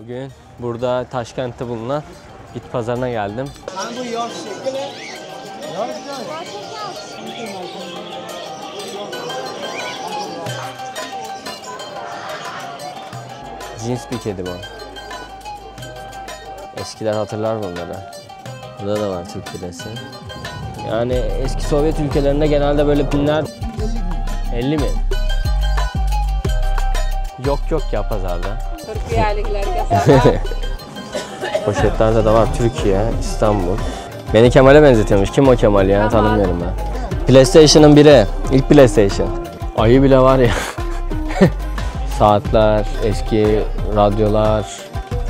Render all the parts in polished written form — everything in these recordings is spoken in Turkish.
Bugün burada Taşkent'te bulunan bit pazarına geldim. Cins bir kedi bu. Eskiden hatırlar bunları. Burada da var Türk pilesi. Yani eski Sovyet ülkelerinde genelde böyle pinler 50 mi? Yok ya pazarda. Poşetlerde de var Türkiye, İstanbul. Beni Kemal'e benzetiyormuş. Kim o Kemal ya? Tanımıyorum ben. PlayStation'ın biri. İlk PlayStation. Ayı bile var ya. Saatler, eski radyolar.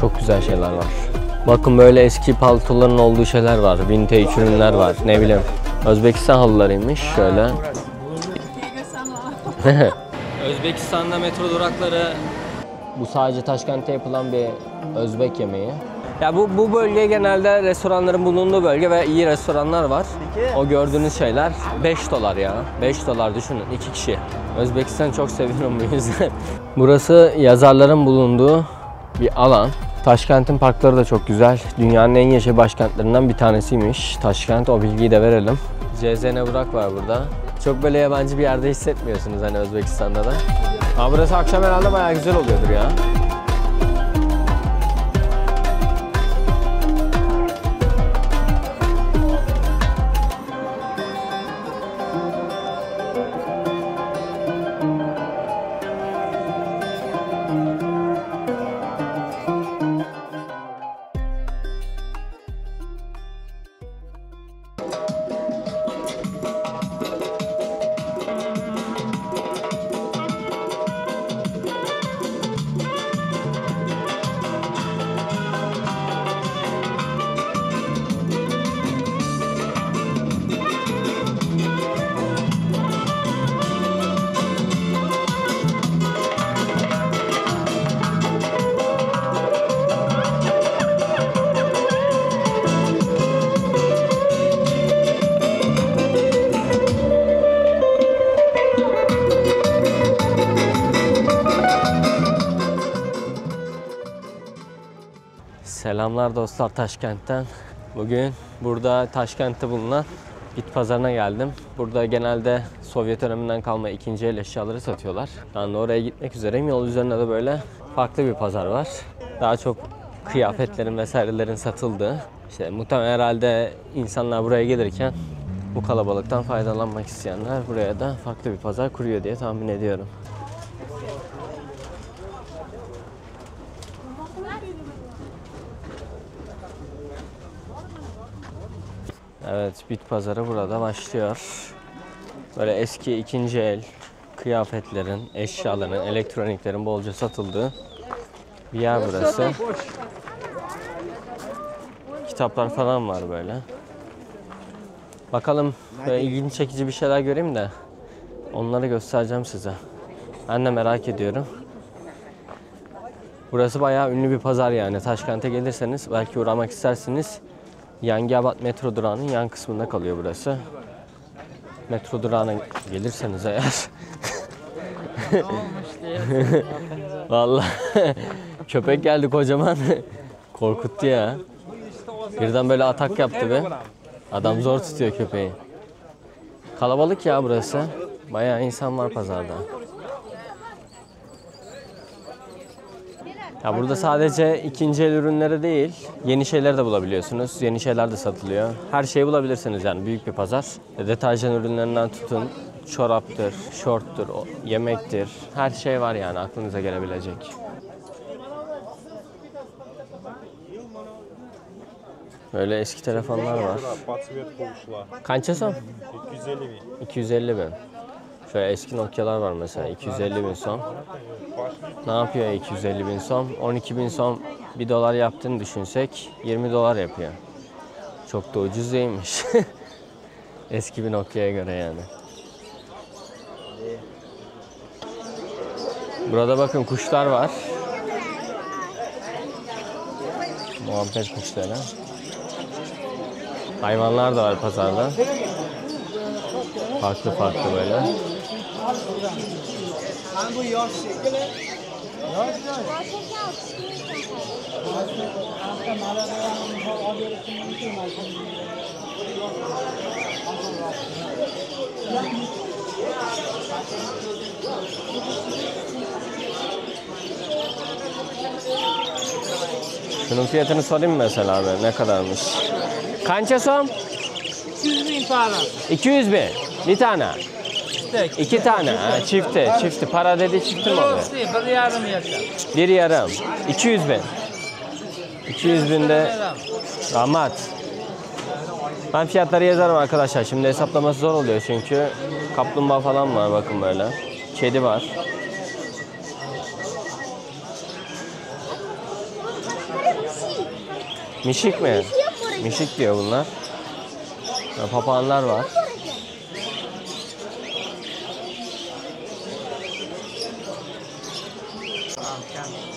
Çok güzel şeyler var. Bakın böyle eski paltoların olduğu şeyler var. Vintage ürünler var. Ne bileyim. Özbekistan halılarıymış. Şöyle. Özbekistan'da metro durakları. Bu sadece Taşkent'te yapılan bir Özbek yemeği. Ya bu bölge genelde restoranların bulunduğu bölge ve iyi restoranlar var. O gördüğünüz şeyler 5 dolar ya. 5 dolar düşünün 2 kişi. Özbekistan'ı çok seviyorum bu yüzden. Burası yazarların bulunduğu bir alan. Taşkent'in parkları da çok güzel. Dünyanın en yeşil başkentlerinden bir tanesiymiş Taşkent. O bilgiyi de verelim. CZN Burak var burada. Çok böyle yabancı bir yerde hissetmiyorsunuz hani Özbekistan'da da. Ha, burası akşam herhalde bayağı güzel oluyordur ya. Selamlar dostlar Taşkent'ten. Bugün burada Taşkent'te bulunan bit pazarına geldim. Burada genelde Sovyet döneminden kalma ikinci el eşyaları satıyorlar. Ben de oraya gitmek üzereyim. Yol üzerinde de böyle farklı bir pazar var. Daha çok kıyafetlerin vesairelerin satıldığı. İşte muhtemelen herhalde insanlar buraya gelirken bu kalabalıktan faydalanmak isteyenler buraya da farklı bir pazar kuruyor diye tahmin ediyorum. Evet, bit pazarı burada başlıyor. Böyle eski ikinci el kıyafetlerin, eşyaların, elektroniklerin bolca satıldığı bir yer burası. Kitaplar falan var böyle. Bakalım böyle ilginç çekici bir şeyler göreyim de onları göstereceğim size. Ben de merak ediyorum. Burası bayağı ünlü bir pazar yani. Taşkent'e gelirseniz belki uğramak isterseniz Yangiabat metro durağının yan kısmında kalıyor burası. Metro durağına gelirseniz eğer. Vallahi köpek geldi kocaman. Korkuttu ya. Birden böyle atak yaptı be. Adam zor tutuyor köpeği. Kalabalık ya burası. Bayağı insan var pazarda. Ya burada sadece ikinci el ürünleri değil, yeni şeyler de bulabiliyorsunuz. Yeni şeyler de satılıyor. Her şeyi bulabilirsiniz yani, büyük bir pazar. Deterjan ürünlerinden tutun, çoraptır, şorttur, yemektir. Her şey var yani aklınıza gelebilecek. Böyle eski telefonlar var. Kaç son? 250 bin. 250 bin. Şöyle eski Nokia'lar var mesela, 250 bin son. Ne yapıyor 250 bin son? 12 bin son 1 dolar yaptığını düşünsek 20 dolar yapıyor. Çok da ucuz değilmiş. Eski bir Nokia'ya göre yani. Burada bakın kuşlar var. Muhabbet kuşları. Hayvanlar da var pazarda. Farklı farklı böyle. Şunun fiyatını sorayım mı mesela abi? Ne kadarmış? Kança son? 200 bin tane. 200 bin. Bir tane. İşte, İki tane. Ha, çifti. Çifti. Para dedi çifti mi oluyor? bir yarım yaşa. Bir yarım. 200 bin. 200 binde rahmat. Ben fiyatları yazarım arkadaşlar. Şimdi hesaplaması zor oluyor çünkü kaplumbağa falan var bakın böyle. Kedi var. Mişik mi? Mişik diyor bunlar. Papağanlar var.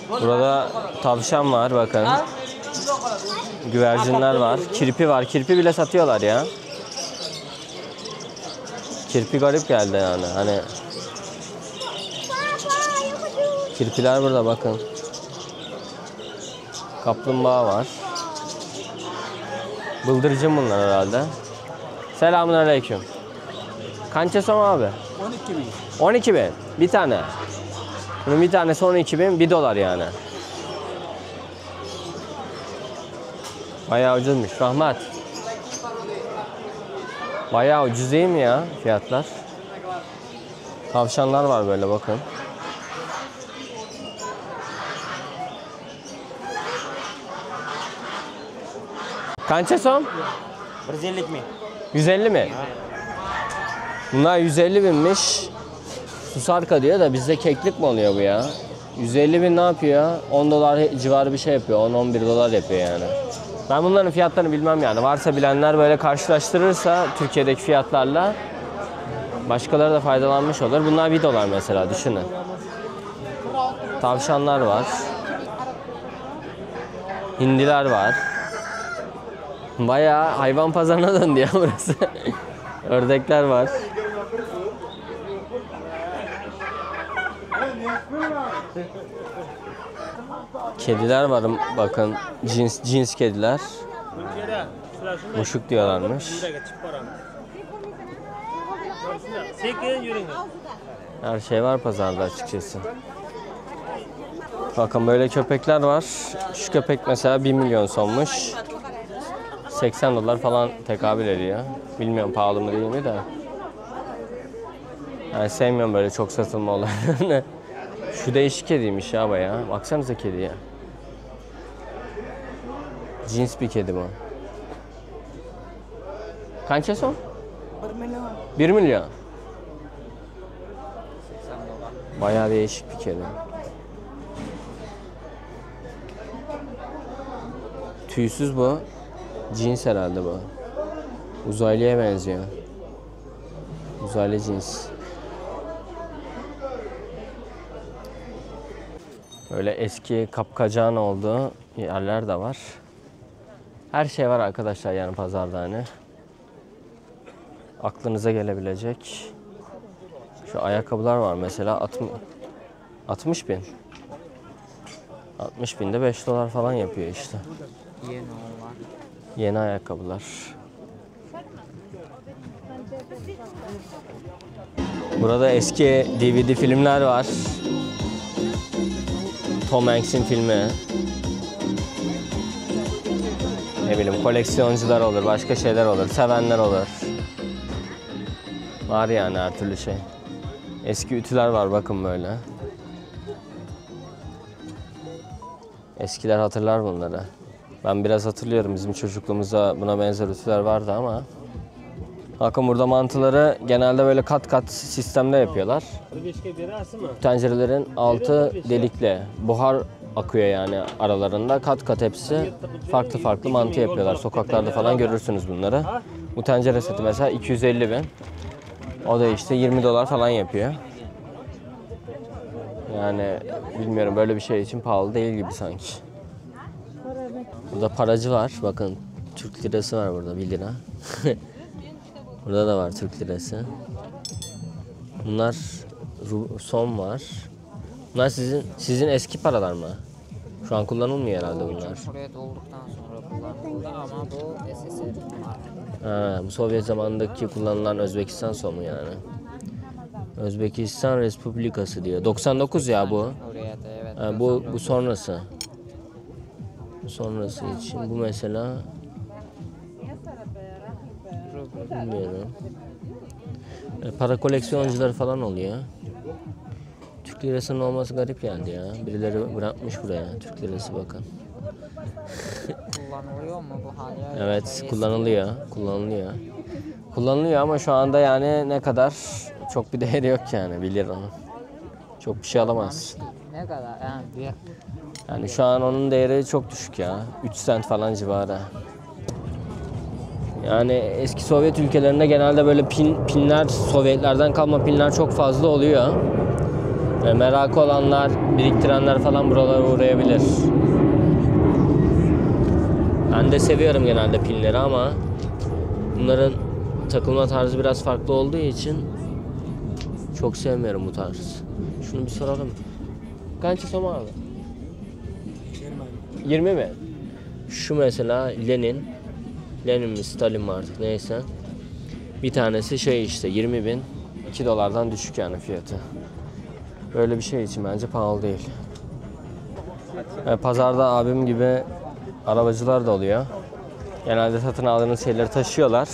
Burada tavşan var bakın. Güvercinler var. Kirpi var. Kirpi bile satıyorlar ya. Kirpi garip geldi yani. Hani kirpiler burada bakın. Kaplumbağa var. Bıldırcın bunlar herhalde. Selamünaleyküm. Kança som abi? 12 bin. 12 bin. Bir tane. Bunun bir tanesi 12 bin. $1 yani. Bayağı ucuzmuş. Rahmat. Bayağı ucuz değil mi ya fiyatlar? Tavşanlar var böyle bakın. Kança son? 150 mi? 150 mi? Bunlar 150 binmiş. Susarka diyor da bizde keklik mi oluyor bu ya? 150 bin ne yapıyor? 10 dolar civarı bir şey yapıyor. 10-11 dolar yapıyor yani. Ben bunların fiyatlarını bilmem yani. Varsa bilenler böyle karşılaştırırsa Türkiye'deki fiyatlarla başkaları da faydalanmış olur. Bunlar $1 mesela düşünün. Tavşanlar var. Hindiler var. Bayağı hayvan pazarına döndü ya burası. Ördekler var. Kediler var bakın. Cins kediler. Muşuk diyorlarmış. Her şey var pazarda açıkçası. Bakın böyle köpekler var. Şu köpek mesela 1 milyon sonmuş. 80 dolar falan tekabül ediyor. Bilmiyorum pahalı mı değil mi de. Yani sevmiyorum böyle çok satılma olaylarını. Şu değişik kediymiş ya bayağı. Baksanıza kediye. Cins bir kedi bu. Kaça son? 1 milyon. 1 milyon. Bayağı değişik bir kedi. Tüysüz bu. Cins herhalde bu. Uzaylıya benziyor. Uzaylı cins. Böyle eski kapkacağın olduğu yerler de var. Her şey var arkadaşlar yani pazarda hani. Aklınıza gelebilecek. Şu ayakkabılar var mesela 60 bin. 60 binde $5 falan yapıyor işte. Yeni ayakkabılar. Burada eski DVD filmler var. Tom Hanks'in filmi. Ne bileyim koleksiyoncular olur, başka şeyler olur, sevenler olur. Var yani her türlü şey. Eski ütüler var bakın böyle. Eskiler hatırlar bunları. Ben biraz hatırlıyorum bizim çocukluğumuzda buna benzer ütüler vardı ama. Bakın burada mantıları genelde böyle kat kat sistemde yapıyorlar. Tencerelerin altı delikli. Buhar akıyor yani aralarında. Kat kat hepsi farklı farklı mantı yapıyorlar. Sokaklarda falan görürsünüz bunları. Bu tencere seti mesela 250 bin. O da işte $20 falan yapıyor. Yani bilmiyorum böyle bir şey için pahalı değil gibi sanki. Burada paracı var. Bakın Türk lirası var burada 1 lira. Burada da var Türk lirası. Bunlar son var. Bunlar sizin eski paralar mı? Şu an kullanılmıyor herhalde bunlar. Cumhuriyet olduktan sonra kullanıldı ama bu SSR markası. Ha, bu Sovyet zamanındaki kullanılan Özbekistan somu yani. Özbekistan Respublikası diyor. 99 ya bu. Cumhuriyet, evet. Ha, bu sonrası. Bu sonrası için bu mesela bilmiyorum. Para koleksiyoncuları falan oluyor. Türk lirasının olması garip geldi ya. Birileri bırakmış buraya Türk lirası bakın. Kullanılıyor mu bu hala? Evet kullanılıyor. Kullanılıyor ama şu anda yani ne kadar çok bir değeri yok yani 1 liranın. Çok bir şey alamaz. Ne kadar? Yani bir Yani şu an onun değeri çok düşük ya. 3 sent falan civarı. Yani eski Sovyet ülkelerinde genelde böyle pinler, Sovyetlerden kalma pinler çok fazla oluyor. Ve merakı olanlar, biriktirenler falan buralara uğrayabilir. Ben de seviyorum genelde pinleri ama bunların takılma tarzı biraz farklı olduğu için çok sevmiyorum bu tarz. Şunu bir soralım. Kaç somu abi? 20 mi? Şu mesela Lenin mi Stalin mi artık neyse. Bir tanesi şey işte 20.000 $2'dan düşük yani fiyatı. Böyle bir şey için bence pahalı değil. Pazarda abim gibi arabacılar da oluyor. Genelde satın aldığınız şeyleri taşıyorlar.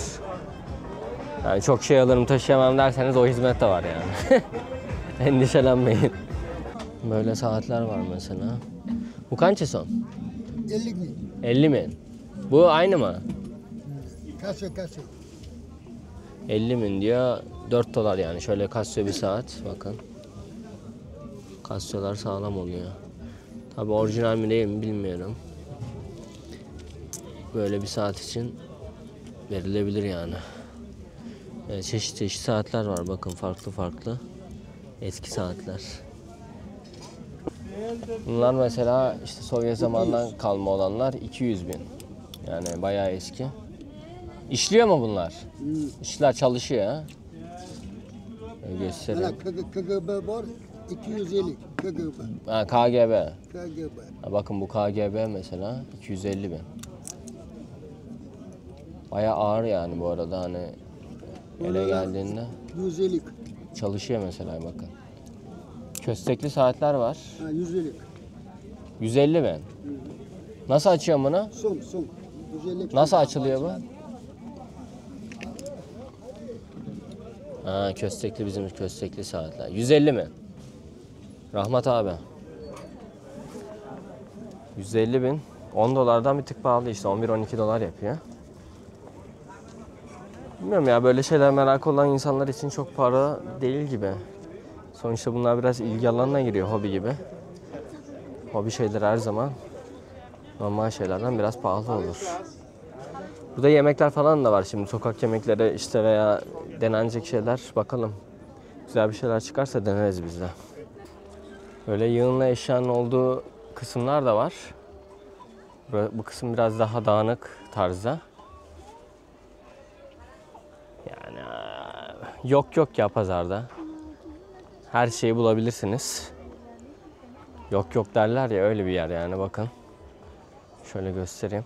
Yani çok şey alırım taşıyamam derseniz o hizmet de var yani. Endişelenmeyin. Böyle saatler var mesela. Bu kaç son? 50 mi? 50 mi? Bu aynı mı? Kaçı. 50 bin diyor. $4 yani. Şöyle Casio bir saat. Bakın. Casio'lar sağlam oluyor. Tabi orijinal mi değil mi bilmiyorum. Böyle bir saat için verilebilir yani. Çeşit saatler var. Bakın farklı. Eski saatler. Bunlar mesela işte Sovyet zamanından kalma olanlar 200 bin. Yani bayağı eski. İşliyor mu bunlar? İşler çalışıyor ha. Göstereyim. KGB var 250 KGB. Ha, KGB. KGB. Ha, bakın bu KGB mesela 250 bin. Bayağı ağır yani bu arada hani ele geldiğinde. 150. Çalışıyor mesela bakın. Köstekli saatler var. Ha 150. 150 bin. Nasıl açıyor bunu? Son. 150. Nasıl açılıyor bu? Ha, köstekli bizim köstekli saatler. 150 mi? Rahmat abi. 150 bin. $10'dan bir tık pahalı işte. $11-12 yapıyor. Bilmiyorum ya böyle şeyler merak olan insanlar için çok para değil gibi. Sonuçta bunlar biraz ilgi alanına giriyor hobi gibi. Hobi şeyler her zaman normal şeylerden biraz pahalı olur. Burada yemekler falan da var şimdi sokak yemekleri işte veya denenecek şeyler bakalım. Güzel bir şeyler çıkarsa deneriz biz de. Böyle yığınla eşyanın olduğu kısımlar da var. Bu kısım biraz daha dağınık tarzda. Yani yok ya pazarda. Her şeyi bulabilirsiniz. Yok derler ya öyle bir yer yani bakın. Şöyle göstereyim.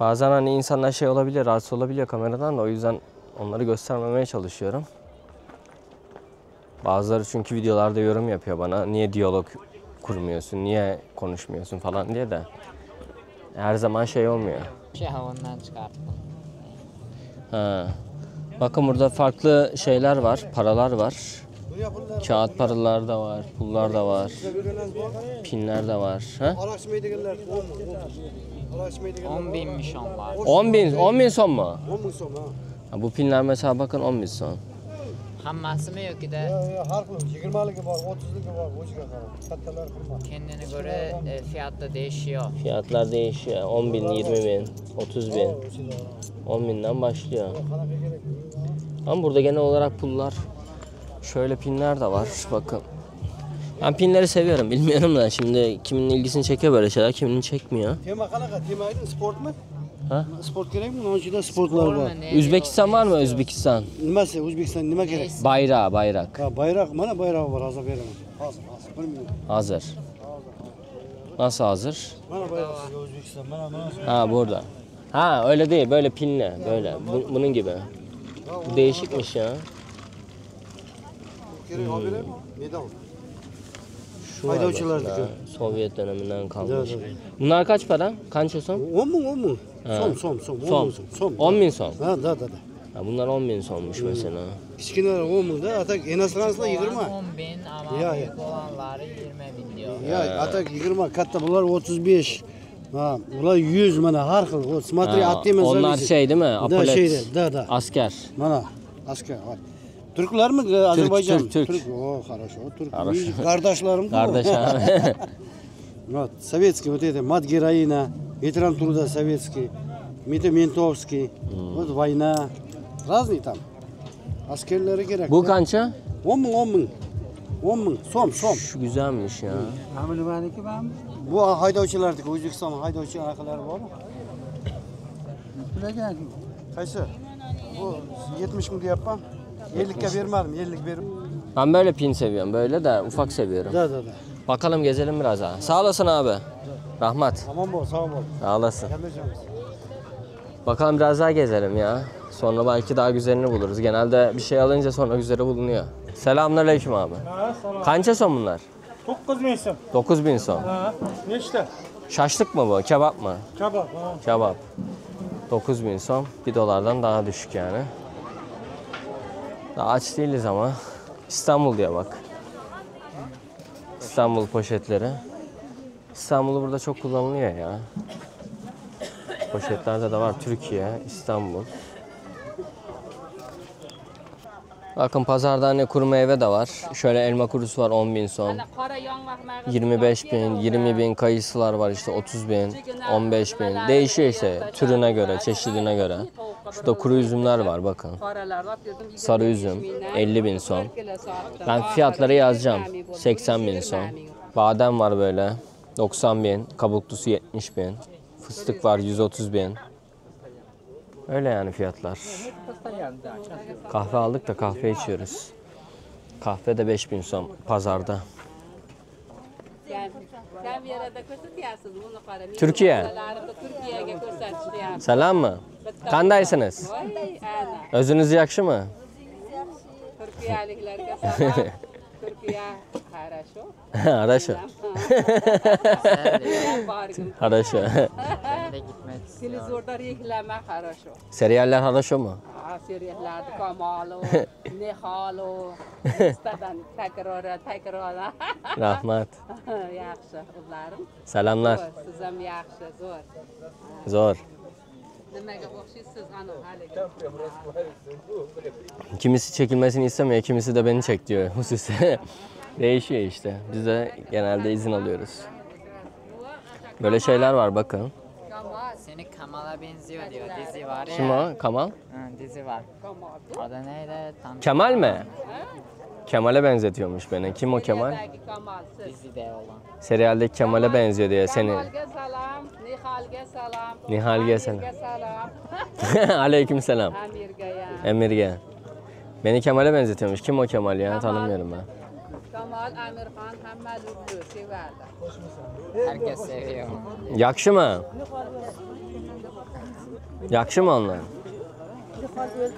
Bazen hani insanlar şey olabiliyor, rahatsız olabiliyor kameradan da o yüzden onları göstermemeye çalışıyorum. Bazıları çünkü videolarda yorum yapıyor bana. Niye diyalog kurmuyorsun, niye konuşmuyorsun falan diye de. Her zaman şey olmuyor. havandan çıkarttım. Ha. Bakın burada farklı şeyler var, paralar var. Kağıt paralar da var, pullar da var. Pinler de var. Ha? 10 binmiş onlar. 10 bin son mu? Ha, bu pinler mesela bakın 10 bin son. Hammasi mi yoki de Har xil 20'ligi bor, 30'ligi bor, o'ziga qarab. Kattalar qimmat. kendine göre fiyat da değişiyor. Fiyatlar değişiyor. 10 bin, 20 bin, 30 bin. 10 binden başlıyor. Ama burada genel olarak pullar, şöyle pinler de var. Bakın. Ben pinleri seviyorum. Bilmiyorum da şimdi kimin ilgisini çekiyor böyle şeyler, kiminin çekmiyor. Tema qanaqa? Tema aydin sportmi? Ha? Sport kerakmi? Uning ichida sportlar bor. Özbekistan var mı? Özbekistan. Nimasi? O'zbekiston nima kerak? Bayrak. Ha, bayroq, mana bayrog'i bor, hozir beraman. Hozir, 1 minut. Hazır. Nasıl hazır? Bana bayağı Özbekistan. Bana. Ha burada. Ha öyle değil, böyle pinli, böyle. Bunun gibi. Bu değişikmiş ya. Kere habire medal. Şu var Haydavçılardaki. mesela, Sovyet döneminden kalmış. Evet, evet. Bunlar kaç para? Kança som? 10 mu? Ha. Som. Som. 10 bin som. Ha da. Ha, bunlar 10 bin sommuş mesela. Kichkinalar 10 mu da atak inostransklar 20. 10 bin ama Ya, büyük olanları 20 bin diyor. Ya atak 20 katta bunlar 35. Ha, bunlar 100 mana har xil. Смотри, Ha, at demen onlar şey değil mi? Da Apolet. şeyde, da. Asker. Mana asker var. Türkler mi? Azerbaycan. Türk. О, хорошо. Türk. Хорошо. Kardeşlerim. Kardeş abi. Вот, советский, вот это, мат героина, ветеран труда советский, Ментовский, вот война, разные там. Askerleri gerek. Bu kança? 10 bin. Som. Şu güzelmiş ya. Bu haydavchilardaki, O'zbekiston haydavchi anakalari bormi? Qaysi? Bu 70 ming deyapman. 50'ga vermadim, 50 verim. Ben böyle pin seviyorum, böyle de ufak seviyorum. Da. Bakalım gezelim biraz daha. Sağ olasın abi. Rahmat. Aman bol, sağ ol. Sağ olasın. Gelmeyeceğimiz. Bakalım biraz daha gezelim ya. Sonra belki daha güzelini buluruz. Genelde bir şey alınca sonra güzeli bulunuyor. Selamünaleyküm abi. Kança son bunlar? 9.000 so'm. 9000 son. Ha, nechta? Şaşlık mı bu? Kebap mı? Kebap. Kebap. 9000 son. 1 dolardan daha düşük yani. Daha aç değiliz ama. İstanbul diye bak. İstanbul poşetleri. İstanbul burada çok kullanılıyor ya. Poşetlerde de var. Türkiye, İstanbul. Bakın pazarda hani kuru meyve de var. Şöyle elma kurusu var 10.000 son. 25.000, 20.000 kayısılar var işte 30.000, 15.000. Değişiyor işte türüne göre, çeşidine göre. Şurada kuru üzümler var bakın. Sarı üzüm 50.000 son. Ben fiyatları yazacağım. 80.000 son. Badem var böyle 90.000, kabuklusu 70.000. Fıstık var 130.000. Öyle yani fiyatlar. Kahve aldık da kahve içiyoruz. Kahve de 5.000 son pazarda. Türkiye. Selam mı? Kandaysınız? Özünüz yakşı mı? Türkiye'liklerge selam. Türkiye Хорошо. Хорошо. Ben de gitmek istiyorum. Televizorda reklama хорошо. Seriyaller хорошо mu? Seriyalarda Kamalo, Nihalo, istadan tekrar. Rahmat. Yaxshi, ularım. Selamlar. Siz ham yaxshi, zo'r. Zor. Nimaga o'xshaysiz ana haligi? Kimisi çekilmesini istemiyor, kimisi de beni çek diyor. Hususi. Değişiyor işte. Biz de genelde izin alıyoruz. Böyle şeyler var bakın. Seni Kamal'a benziyor diyor. Dizi var ya. Kim o? Kamal? Dizi var. Adı neydi? Tam Kemal mi? Kemal'e benzetiyormuş beni. Kim o Kemal? Serialdagi Kamalsiz. dizide olan. Serialdeki Kemal'e benziyor diye seni. Kamalga salom, Nihalga salom. Nihalga selam. Amirga salom. Aleykümselam. Amirga ya. Emirge. Beni Kemal'e benzetiyormuş. Kim o Kemal ya? Tanımıyorum ben. Kamal, Amirxon hamma lublu sevardi. Herkes seviyor. Yakşı mı? Yakşı mı onlar?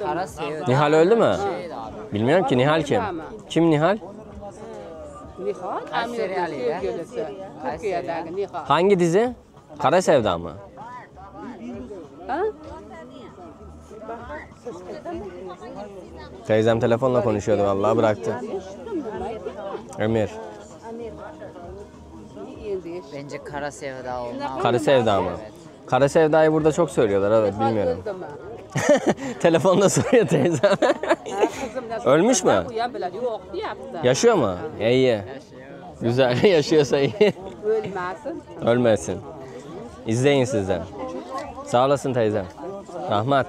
Kara seviyor. Nihal öldü mü? Şeydi abi. Bilmiyorum ki Nihal kim? Kim Nihal? Nihal, Kayseri Amirga Ali ya. sevgilisi. Türkiye'dagi Nihal. Hangi dizi? Kara Sevda mı? Ha? Teyzem telefonla konuşuyordu vallahi bıraktı. Emir. Bence Kara Sevda olmalı. Kara Sevda mı? Kara Sevda'yı burada çok söylüyorlar evet bilmiyorum. Telefonda soruyor teyzem. Ölmüş mü? Yok deyapti. Yaşıyor mu? İyi. Güzel yaşıyorsa iyi. Ölmesin. Ölmesin. İzleyin sizden. Sağ olasın teyzem. Rahmat.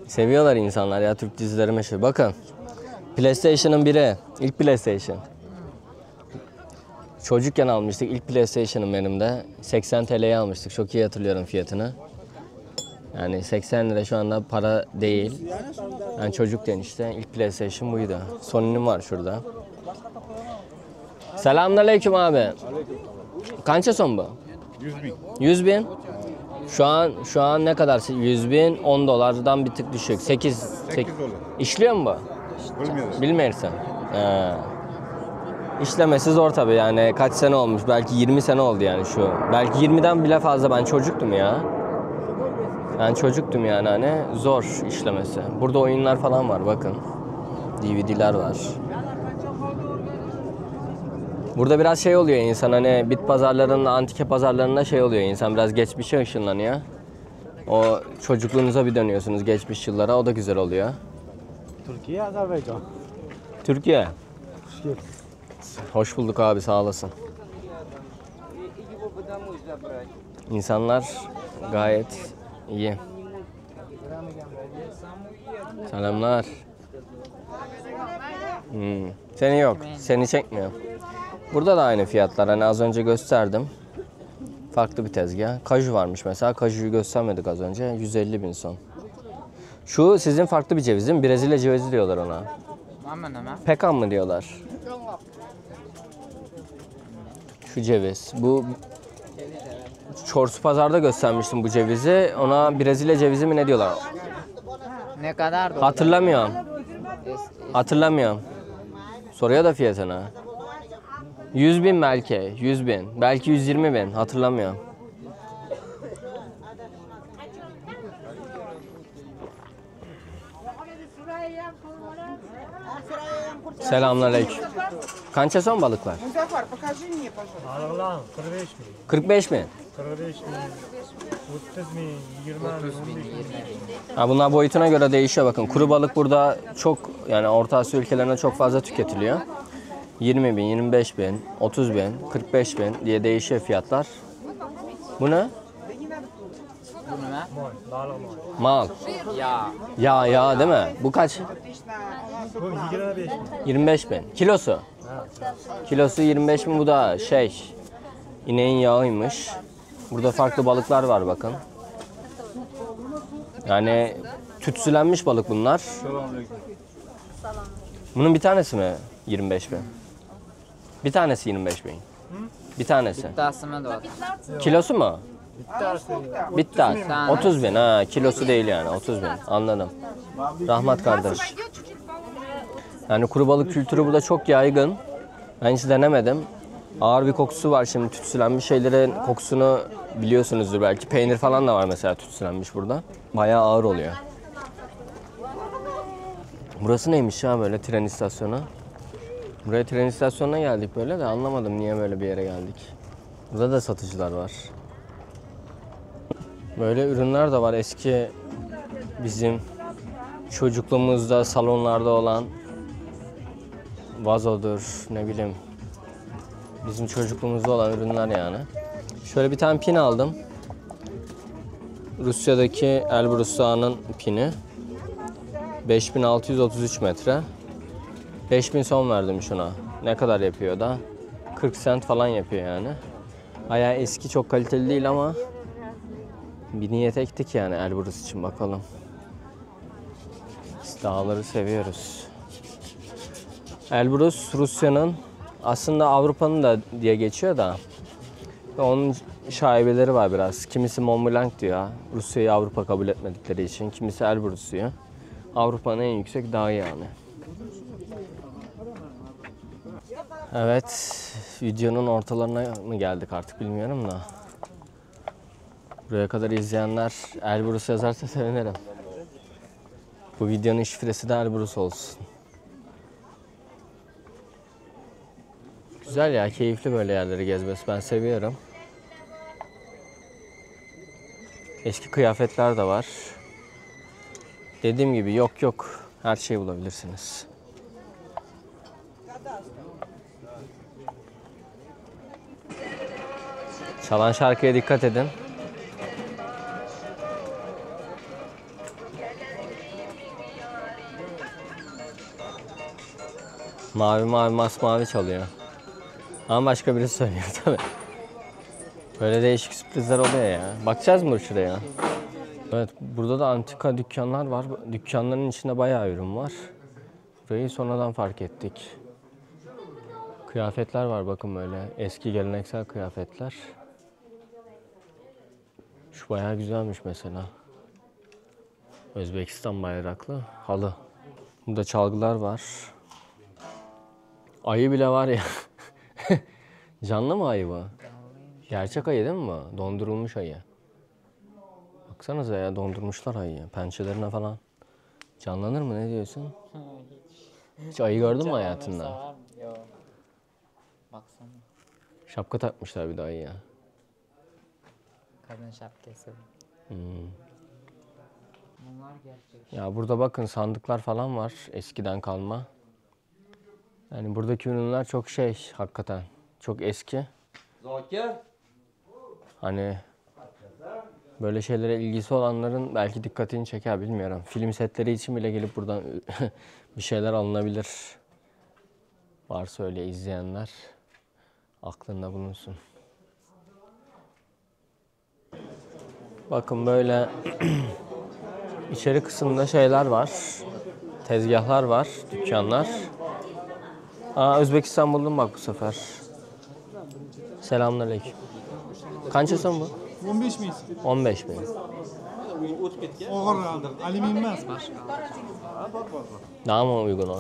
Seviyorlar insanlar ya Türk dizileri meşhur. Bakın. PlayStation'ın biri. İlk PlayStation. Çocukken almıştık ilk PlayStation'ım benim de. 80 TL'ye almıştık. Çok iyi hatırlıyorum fiyatını. Yani 80 lira şu anda para değil. Yani çocukken işte ilk PlayStation buydu. Sony'nin var şurada. Selamünaleyküm abi. Kaça son bu? 100 bin. 100 bin. Şu an ne kadar? 100 bin, 10 dolardan bir tık düşük. 8 dolar. İşliyor mu bu? Bilmiyorum. Bilmiyorsun. İşlemesi zor tabii yani. Kaç sene olmuş? Belki 20 sene oldu yani şu. Belki 20'den bile fazla. Ben çocuktum ya. Ben çocuktum yani hani zor işlemesi. Burada oyunlar falan var bakın. DVD'ler var. Burada biraz şey oluyor insan hani bit pazarlarında, antike pazarlarında şey oluyor insan biraz geçmişe ışınlanıyor. O çocukluğunuza bir dönüyorsunuz geçmiş yıllara, o da güzel oluyor. Türkiye, Azerbaycan. Türkiye. Hoş bulduk abi, sağ olasın. İnsanlar gayet iyi. Selamlar. Seni yok, seni çekmiyor. Burada da aynı fiyatlar, hani az önce gösterdim. Farklı bir tezgah. Kaju varmış mesela, kajuyu göstermedik az önce. 150 bin son. Şu sizin farklı bir ceviz değil mi? Brezilya cevizi diyorlar ona. Pekan mı diyorlar? Şu ceviz. Bu Çorsu pazarda göstermiştim bu cevizi. Ona Brezilya cevizi mi ne diyorlar? Ne kadar da? Hatırlamıyorum. Hatırlamıyorum. Soruyor da fiyatını. 100 bin belki. 100 bin. Belki 120 bin. Hatırlamıyorum. Selamünaleyküm. Kaça son balıklar? Музафар, покажи мне, пожалуйста. Allah'ım 45 bin. 45 mi? 45 bin. 30 bin. 20 bin. 15 bin. Ha, bunlar boyutuna göre değişiyor bakın. Kuru balık burada çok yani Orta Asya ülkelerinde çok fazla tüketiliyor. 20 bin, 25 bin, 30 bin, 45 bin diye değişiyor fiyatlar. Bu ne? Mal. Ya değil mi? Bu kaç? Bu 25 bin. 25 bin. Kilosu? Kilosu 25 bin. Bu da şey, ineğin yağıymış. Burada farklı balıklar var bakın. Yani tütsülenmiş balık bunlar. Bunun bir tanesi mi 25 bin? Bir tanesi 25 bin. Bir tanesi. Tasma da. Kilosu mu? Bitti. 30 bin. Ha, kilosu değil yani 30 bin. Anladım. Rahmat kardeş. Yani kuru balık kültürü burada çok yaygın. Ben hiç denemedim. Ağır bir kokusu var şimdi, tütsülenmiş şeylerin kokusunu biliyorsunuzdur belki. Peynir falan da var mesela tütsülenmiş burada. Bayağı ağır oluyor. Burası neymiş ya böyle, tren istasyonu? Buraya tren istasyonuna geldik böyle de anlamadım niye böyle bir yere geldik. Burada da satıcılar var. Böyle ürünler de var eski bizim çocukluğumuzda salonlarda olan vazodur ne bileyim. Bizim çocukluğumuzda olan ürünler yani. Şöyle bir tane pin aldım. Rusya'daki Elbrus Dağı'nın pini. 5633 metre. 5000 son verdim şuna. Ne kadar yapıyor da? 40 cent falan yapıyor yani. Bayağı eski, çok kaliteli değil ama bir niyet ektik yani Elbrus için, bakalım. Biz dağları seviyoruz. Elbrus Rusya'nın, aslında Avrupa'nın da diye geçiyor da onun şaibeleri var biraz. Kimisi Mont Blanc diyor, Rusya'yı Avrupa kabul etmedikleri için. Kimisi Elbrus diyor. Avrupa'nın en yüksek dağı yani. Evet, videonun ortalarına mı geldik artık bilmiyorum da. Buraya kadar izleyenler Elbrus yazarsa sevinirim. Bu videonun şifresi de Elbrus olsun. Güzel ya, keyifli böyle yerleri gezmesi. Ben seviyorum. Eski kıyafetler de var. Dediğim gibi yok her şeyi bulabilirsiniz. Çalan şarkıya dikkat edin. Mavi mavi masmavi çalıyor. Ama başka birisi söylüyor tabii. Böyle değişik sürprizler oluyor ya. Bakacağız mı şuraya? Evet, burada da antika dükkanlar var. Dükkanların içinde bayağı ürün var. Burayı sonradan fark ettik. Kıyafetler var bakın böyle. Eski geleneksel kıyafetler. Şu bayağı güzelmiş mesela. Özbekistan bayraklı halı. Burada çalgılar var. Ayı bile var ya. Canlı mı ayı bu? Gerçek ayı değil mi bu? Dondurulmuş ayı. Baksanıza ya, dondurmuşlar ayıyı. Pençelerine falan. Canlanır mı, ne diyorsun? Hiç ayı gördün mü hayatında? Yok. Baksana. Şapka takmışlar bir de ayıya. Kadın şapkası. Bunlar gerçek. Ya burada bakın sandıklar falan var eskiden kalma. Yani buradaki ürünler çok şey hakikaten. Çok eski. Hani böyle şeylere ilgisi olanların belki dikkatini çeker, bilmiyorum. Film setleri için bile gelip buradan bir şeyler alınabilir. Varsa öyle izleyenler aklında bulunsun. Bakın böyle içeri kısımda şeyler var. Tezgahlar var, dükkanlar. Özbekistan buldum bak bu sefer. Selamünaleyküm. Kaç son bu? 15 miyiz? 15 bin. Oğur aldım. Alim inmez. Daha mı uygun o?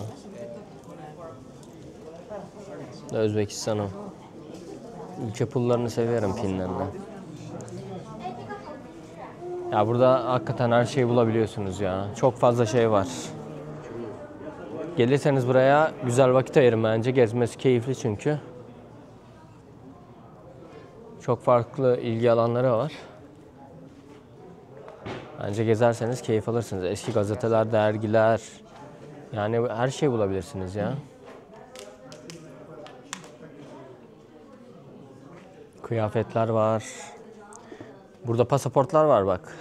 Özbekistan'ın. Ülke pullarını seviyorum, pinlerini. Ya burada hakikaten her şeyi bulabiliyorsunuz ya. Çok fazla şey var. Gelirseniz buraya güzel vakit ayırın bence. Gezmesi keyifli çünkü. Çok farklı ilgi alanları var. Bence gezerseniz keyif alırsınız. Eski gazeteler, dergiler. Yani her şeyi bulabilirsiniz ya. Kıyafetler var. Burada pasaportlar var bak.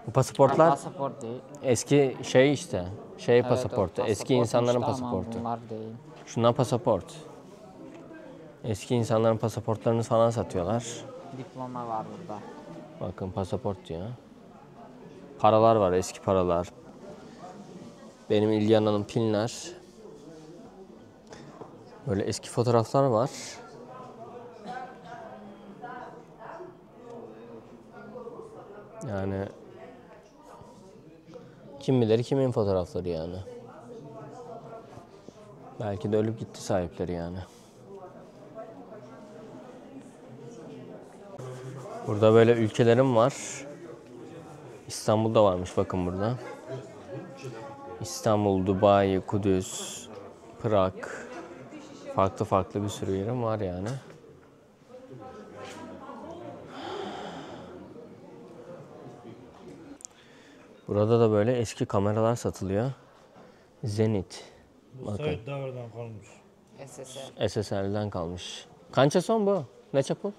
Bu pasaportlar Pasaport değil. eski şey işte. Şey Evet, pasaportu. o Eski insanların pasaportmuş da ama pasaportu. bunlar değil. Şunlar pasaport. Eski insanların pasaportlarını falan satıyorlar. Diploma var burada. Bakın pasaport diyor. Paralar var, eski paralar. Benim ilgi alanım pinler. Böyle eski fotoğraflar var. Yani kim bilir kimin fotoğrafları yani. Belki de ölüp gitti sahipleri yani. Burada böyle ülkelerim var. İstanbul'da varmış bakın burada. İstanbul, Dubai, Kudüs, Prag. Farklı farklı bir sürü yerim var yani. Burada da böyle eski kameralar satılıyor. Zenit. Bakın. Sovyet davrından kalmış. SSR. SSR'den kalmış. Kança son bu? Ne çapı?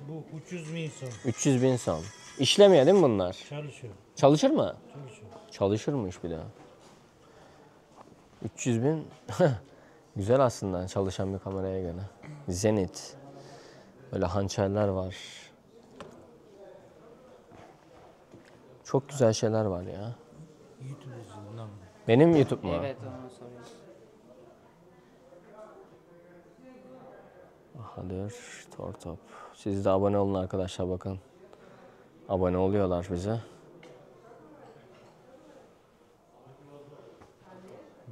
Bu 300 bin son. 300 bin son. İşlemiyor değil mi bunlar? Çalışıyor. Çalışır mı? Çalışıyor. Çalışırmış bir de. 300 bin. Güzel aslında çalışan bir kameraya göre. Zenit. Böyle hançerler var. Çok güzel şeyler var ya. YouTube üzerinden. Benim YouTube mu? Evet onu soruyorum. Bahadır, Tortop. Siz de abone olun arkadaşlar bakın. Abone oluyorlar bize.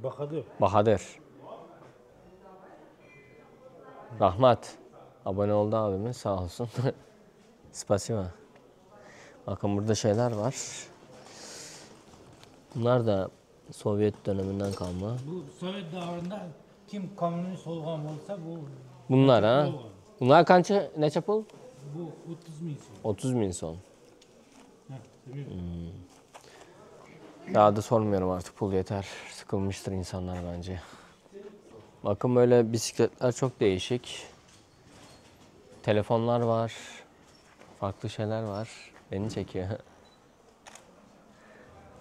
Bahadır. Bahadır. Rahmat. Abone oldu abimiz sağ olsun. Spasiba. Bakın burada şeyler var. Bunlar da Sovyet döneminden kalma. Bu Sovyet davrında kim komünist olgan olsa bu Bunlar ha. Bunlar kança ne çapıl? bu 30 bin son. 30 bin son. Heh, tabii. Daha da sormuyorum artık, pul yeter. Sıkılmıştır insanlar bence. Bakın böyle bisikletler çok değişik. Telefonlar var. Farklı şeyler var. Beni çekiyor.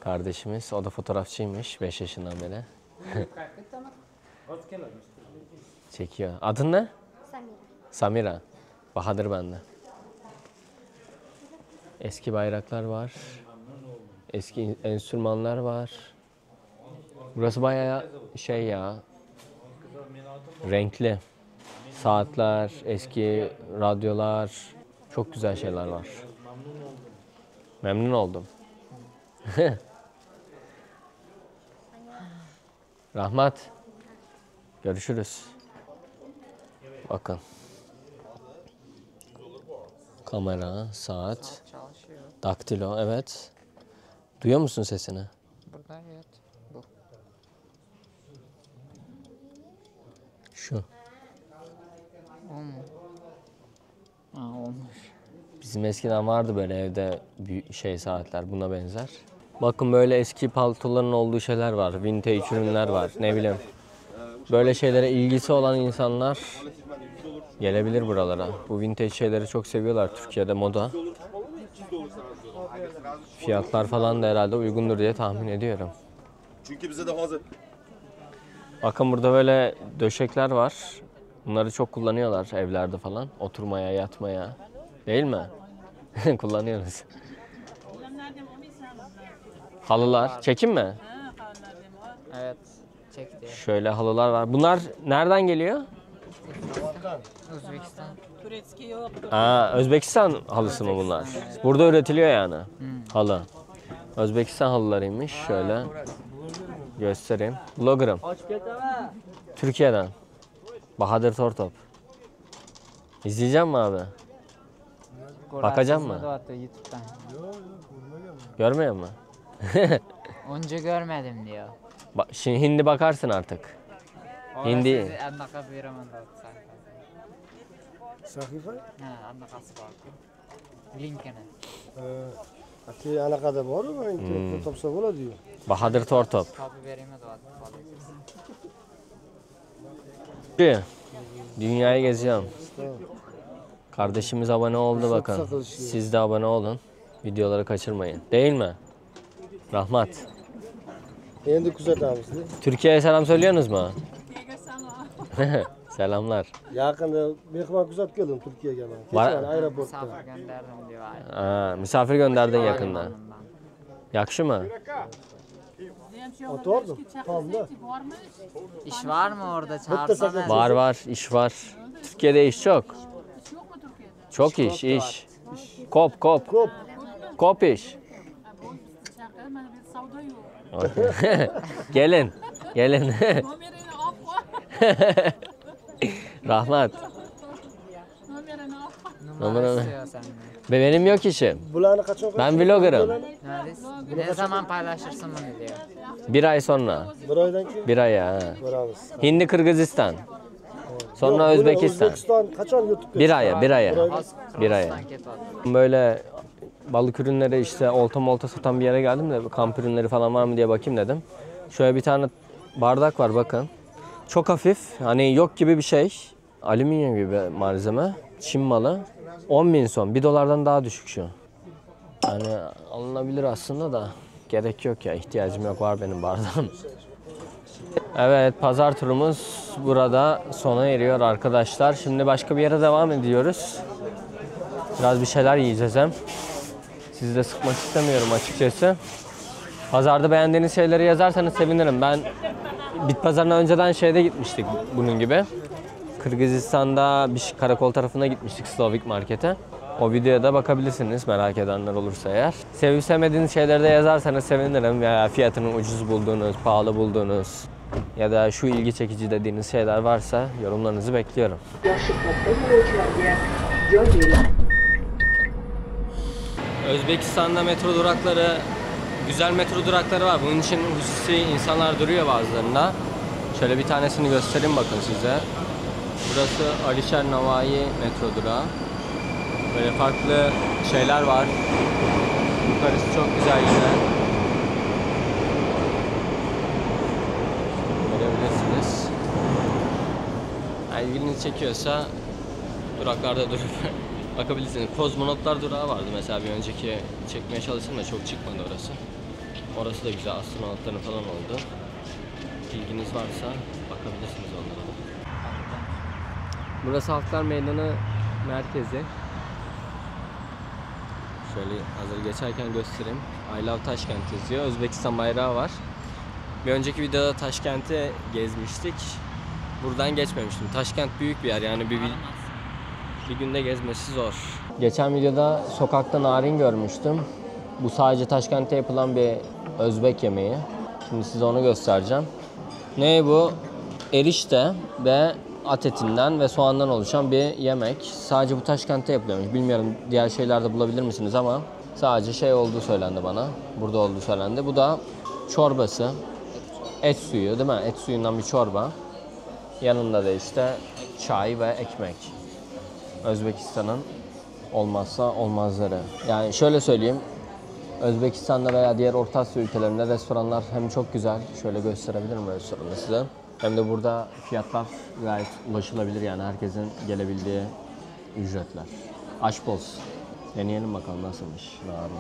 Kardeşimiz, o da fotoğrafçıymış 5 yaşından beri. Çekiyor. Adın ne? Samira. Samira. Bahadır bende. Eski bayraklar var. Eski enstrümanlar var. Burası bayağı şey ya. Renkli. Saatler, eski radyolar. Çok güzel şeyler var. Memnun oldum. Rahmat. Görüşürüz. Bakın. Kamera, saat, Çalışıyor. daktilo, evet. Duyuyor musun sesini? Burada evet. Bu. Şu. O mu? Ha olmuş. Bizim eskiden vardı böyle evde saatler buna benzer. Bakın böyle eski paltoların olduğu şeyler var. Vintage ürünler var. Ne bileyim. Böyle şeylere ilgisi olan insanlar gelebilir buralara. Bu vintage şeyleri çok seviyorlar Türkiye'de, moda. Fiyatlar falan da herhalde uygundur diye tahmin ediyorum. Çünkü bize de hazır. Bakın burada böyle döşekler var. Bunları çok kullanıyorlar evlerde falan. Oturmaya, yatmaya. Değil mi? Kullanıyoruz. Halılar. Çekim mi? Evet. Çekti. Şöyle halılar var. Bunlar nereden geliyor? Özbekistan. Özbekistan halısı mı bunlar? Burada üretiliyor yani halı. Özbekistan halılarıymış. Şöyle göstereyim. Blogger'ım. Türkiye'den. Bahadır Tortop. İzleyeceğim mi abi? Bakacak mı? YouTube'dan. Görmüyor mu? Önce görmedim diyor. Şimdi hindi bakarsın artık. Hindi. Andaka veremem de Sahife? Ha, andakası var. Linkini. Ati alakada var mı? İnternette topsa ola diyor. Bahadır Tortop. Kapı vereyim de Dünyayı geziyorum. Kardeşimiz abone oldu bakın. Siz de abone olun. Videoları kaçırmayın. Değil mi? Rahmat. Endi kuzatamiz. Türkiye'ye selam söylüyorsunuz mu? Selamlar. Yaqinda mehmon kuzatib keldim Turkiyaga men. Var- Kecha aeroportda. misafir gönderdim diyor. Misafir gönderdin yakında. Yakşı mı? Oturdum. Tamda. İş var mı orada çağırsana. Var, iş var. Türkiye'de iş çok. Çok iş. Kop. Kop iş. Gelin. Rahmat. Numara istiyor senden. Benim yok işim. Bularni qachon Ben vloggerım. Neredesin? Ne zaman paylaşırsın bunu diyor. Bir ay sonra. bir oydan keyin Bir ay ya. boramiz. Hindi Kırgızistan. Sonra Özbekistan. O'zbekiston qachon YouTube'ga Bir aya. Bir aya. Ket var. Böyle balık ürünleri işte olta satan bir yere geldim de kamp ürünleri falan var mı diye bakayım dedim. Şöyle bir tane bardak var bakın. Çok hafif, hani yok gibi bir şey. Alüminyum gibi malzeme. Çin malı. 10.000 son. $1'dan daha düşük şu. Yani alınabilir aslında da gerek yok ya. İhtiyacım yok, var benim bardağım. Evet, pazar turumuz burada sona eriyor arkadaşlar. Şimdi başka bir yere devam ediyoruz. Biraz bir şeyler yiyeceğiz hem. Sizi de sıkmak istemiyorum açıkçası. Pazarda beğendiğiniz şeyleri yazarsanız sevinirim. Ben bit pazarına önceden şeyde gitmiştik bunun gibi. Kırgızistan'da bir karakol tarafına gitmiştik, Slovik markete. O videoya da bakabilirsiniz merak edenler olursa eğer. Sevip sevmediğiniz şeyleri de yazarsanız sevinirim. Veya fiyatının ucuz bulduğunuz, pahalı bulduğunuz ya da şu ilgi çekici dediğiniz şeyler varsa yorumlarınızı bekliyorum. Özbekistan'da metro durakları, güzel metro durakları var. Bunun için hususi insanlar duruyor bazılarında. Şöyle bir tanesini göstereyim bakın size. Burası Alişer Navai metro durağı. Böyle farklı şeyler var. Yukarısı çok güzel yine. Görebilirsiniz. Yani ilginizi çekiyorsa duraklarda durup bakabilirsiniz. Kozmonotlar durağı vardı mesela, bir önceki çekmeye çalıştım da çok çıkmadı orası. Orası da güzel, astronotların falan oldu. İlginiz varsa bakabilirsiniz onlara. Burası Halklar Meydanı merkezi. Şöyle hazır geçerken göstereyim. I love Taşkent yazıyor. Özbekistan bayrağı var. Bir önceki videoda Taşkent'i gezmiştik. buradan geçmemiştim. Taşkent büyük bir yer yani bir günde gezmesi zor. Geçen videoda sokakta narin görmüştüm. Bu sadece Taşkent'te yapılan bir Özbek yemeği. Şimdi size onu göstereceğim. Ne bu? Erişte ve at etinden ve soğandan oluşan bir yemek. Sadece bu Taşkent'te yapılıyormuş. Bilmiyorum diğer şeylerde bulabilir misiniz ama sadece şey olduğu söylendi bana. Burada olduğu söylendi. Bu da çorbası. Et suyu değil mi? Et suyundan bir çorba. Yanında da işte çay ve ekmek. Özbekistan'ın olmazsa olmazları. Yani şöyle söyleyeyim. Özbekistan'da veya diğer Orta Asya ülkelerinde restoranlar hem çok güzel. Şöyle gösterebilirim restoranı size. Hem de burada fiyatlar gayet ulaşılabilir yani herkesin gelebildiği ücretler. Aşk olsun. Deneyelim bakalım nasılmış. Narin.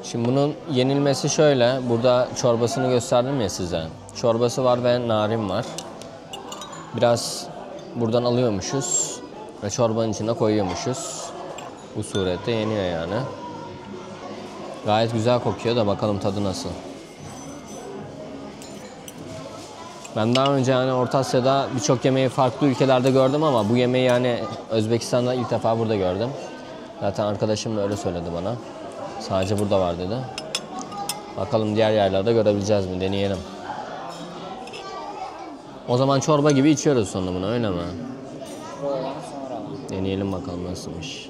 Şimdi bunun yenilmesi şöyle. Burada çorbasını gösterdim ya size. Çorbası var ve narin var. Biraz buradan alıyormuşuz ve çorbanın içine koyuyormuşuz. Bu surette yeniyor yani. Gayet güzel kokuyor da bakalım tadı nasıl. Ben daha önce yani Orta Asya'da birçok yemeği farklı ülkelerde gördüm ama bu yemeği yani Özbekistan'da ilk defa burada gördüm. Zaten arkadaşım da öyle söyledi bana. Sadece burada var dedi. Bakalım diğer yerlerde görebileceğiz mi? Deneyelim. O zaman çorba gibi içiyoruz sonra bunu öyle mi? Deneyelim bakalım nasılmış.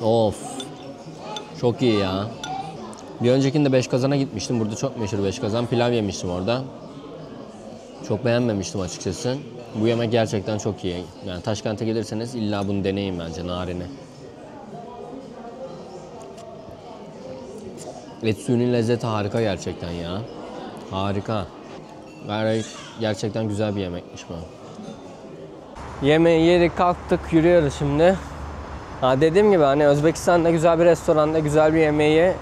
Of. Çok iyi ya. Bir öncekinde Beşkazan'a gitmiştim. Burada çok meşhur Beşkazan. Pilav yemiştim orada. Çok beğenmemiştim açıkçası. Bu yemek gerçekten çok iyi. Yani Taşkent'e gelirseniz illa bunu deneyin bence narini. Et suyunun lezzeti harika gerçekten ya. Harika. Gayet gerçekten güzel bir yemekmiş bu. Yemeği yedik kalktık yürüyoruz şimdi. Dediğim gibi hani Özbekistan'da güzel bir restoranda güzel bir yemeği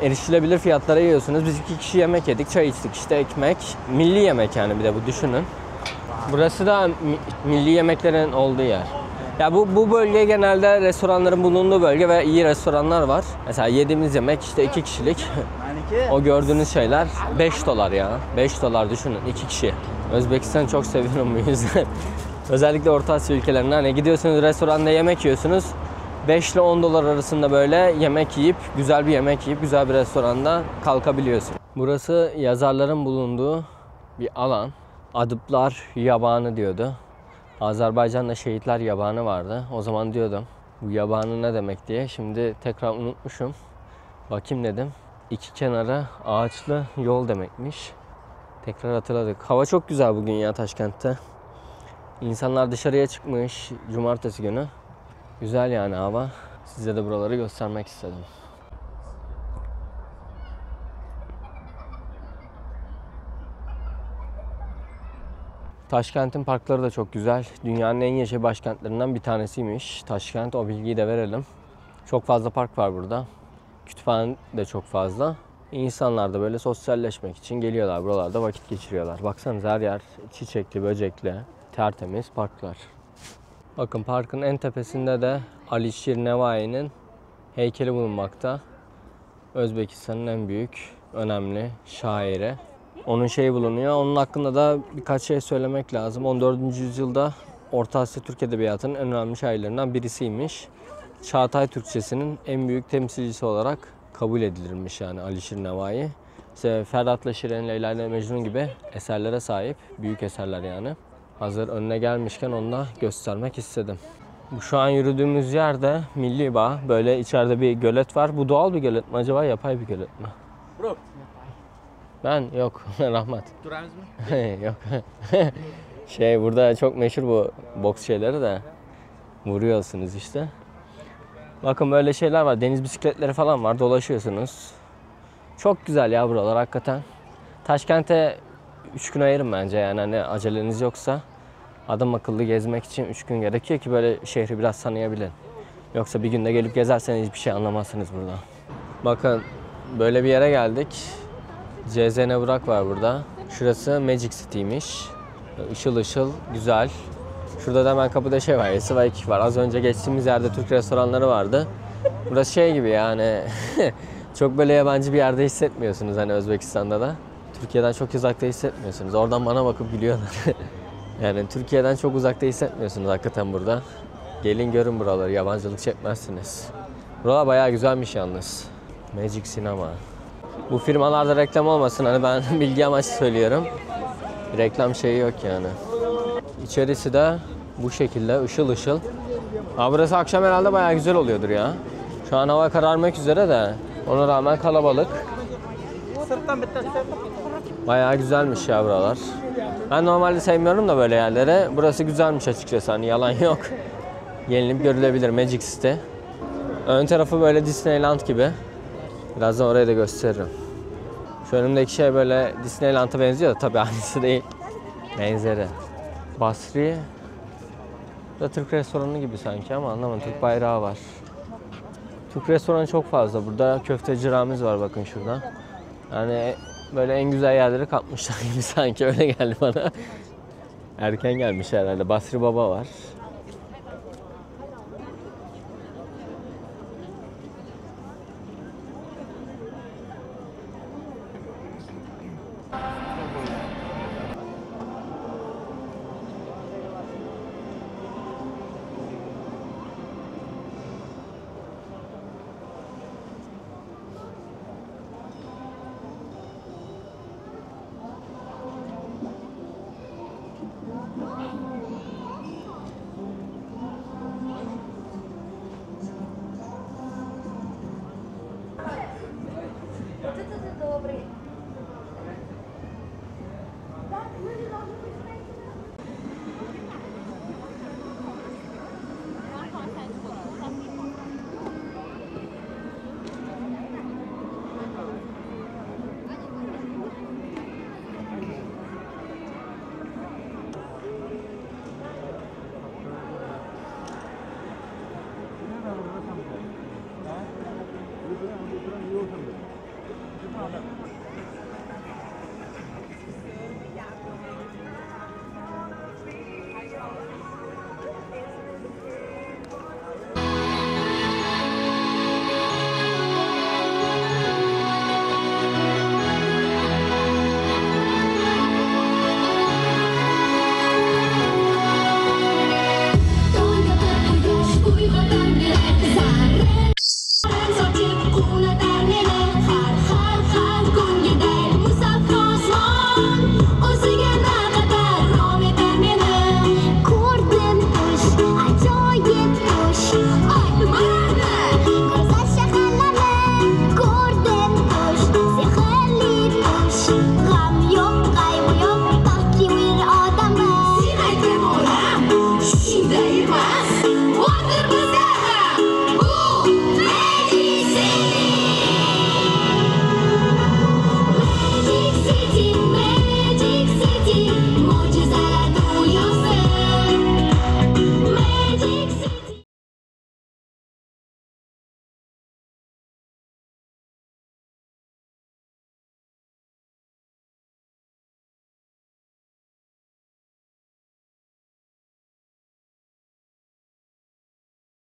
erişilebilir fiyatlara yiyorsunuz. Biz 2 kişi yemek yedik, çay içtik işte ekmek. Milli yemek yani bir de bu düşünün. Burası da milli yemeklerin olduğu yer. Ya bu bölge genelde restoranların bulunduğu bölge ve iyi restoranlar var. Mesela yediğimiz yemek işte 2 kişilik. O gördüğünüz şeyler $5 ya. $5 düşünün 2 kişi. Özbekistan'ı çok seviyorum bu yüzden. Özellikle Orta Asya ülkelerinde hani gidiyorsunuz restoranda yemek yiyorsunuz. 5 ile $10 arasında böyle yemek yiyip, güzel bir yemek yiyip, güzel bir restoranda kalkabiliyorsun. Burası yazarların bulunduğu bir alan. Adıplar yabanı diyordu. Azerbaycan'da şehitler yabanı vardı. O zaman diyordum bu yabanı ne demek diye. Şimdi tekrar unutmuşum. Bakayım dedim. İki kenara ağaçlı yol demekmiş. Tekrar hatırladık. Hava çok güzel bugün ya Taşkent'te. İnsanlar dışarıya çıkmış cumartesi günü. Güzel yani hava. Size de buraları göstermek istedim. Taşkent'in parkları da çok güzel. Dünyanın en yeşil başkentlerinden bir tanesiymiş Taşkent. O bilgiyi de verelim. Çok fazla park var burada. Kütüphane de çok fazla. İnsanlar da böyle sosyalleşmek için geliyorlar. Buralarda vakit geçiriyorlar. Baksanıza her yer çiçekli, böcekli, tertemiz parklar. Bakın parkın en tepesinde de Alişir Nevai'nin heykeli bulunmakta. Özbekistan'ın en büyük, önemli şairi. Onun şeyi bulunuyor. Onun hakkında da birkaç şey söylemek lazım. 14. yüzyılda Orta Asya Türk Edebiyatı'nın en önemli şairlerinden birisiymiş. Çağatay Türkçesinin en büyük temsilcisi olarak kabul edilirmiş yani Alişir Nevai. İşte Ferhat'la Şirin, Leyla ile Mecnun gibi eserlere sahip. Büyük eserler yani. Hazır önüne gelmişken onu da göstermek istedim. Bu şu an yürüdüğümüz yerde Milli Bağ. Böyle içeride bir gölet var. Bu doğal bir gölet mi acaba? Yapay bir gölet mi? Bro. Ben yok. Rahmet. Duramiz mi? Yok. Burada çok meşhur bu boks şeyleri de. Vuruyorsunuz işte. Bakın böyle şeyler var. Deniz bisikletleri falan var. Dolaşıyorsunuz. Çok güzel ya buralar hakikaten. Taşkent'e 3 gün ayırın bence yani hani aceleniz yoksa. Adam akıllı gezmek için 3 gün gerekiyor ki böyle şehri biraz tanıyabilin. Yoksa bir günde gelip gezerseniz hiçbir şey anlamazsınız burada. Bakın böyle bir yere geldik. CZN Burak var burada. Şurası Magic City'ymiş. Işıl ışıl, güzel. Şurada da hemen kapıda şey var, Esva2 var. Az önce geçtiğimiz yerde Türk restoranları vardı. Burası şey gibi yani çok böyle yabancı bir yerde hissetmiyorsunuz hani Özbekistan'da da. Türkiye'den çok uzakta hissetmiyorsunuz. Oradan bana bakıp gülüyorlar. Yani Türkiye'den çok uzakta hissetmiyorsunuz hakikaten burada. Gelin görün buraları, yabancılık çekmezsiniz. Buralar bayağı güzelmiş yalnız. Magic Cinema. Bu firmalarda reklam olmasın, hani ben bilgi amaçlı söylüyorum. Bir reklam şeyi yok yani. İçerisi de bu şekilde ışıl ışıl. Burası akşam herhalde bayağı güzel oluyordur ya. Şu an hava kararmak üzere de ona rağmen kalabalık. Bayağı güzelmiş ya buralar. Ben normalde sevmiyorum da böyle yerlere. Burası güzelmiş açıkçası, hani yalan yok. Gelinip görülebilir Magic City. Ön tarafı böyle Disneyland gibi. Birazdan orayı da gösteririm. Şu önümdeki şey böyle Disneyland'a benziyor da tabii aynısı değil. Benzeri. Basri. Bu da Türk restoranı gibi sanki ama anlamadım. Türk bayrağı var. Türk restoranı çok fazla. Burada köfteci Ramiz var bakın şurada. Yani böyle en güzel yerleri kapmışlar gibi sanki, öyle geldi bana. Erken gelmiş herhalde. Basri Baba var.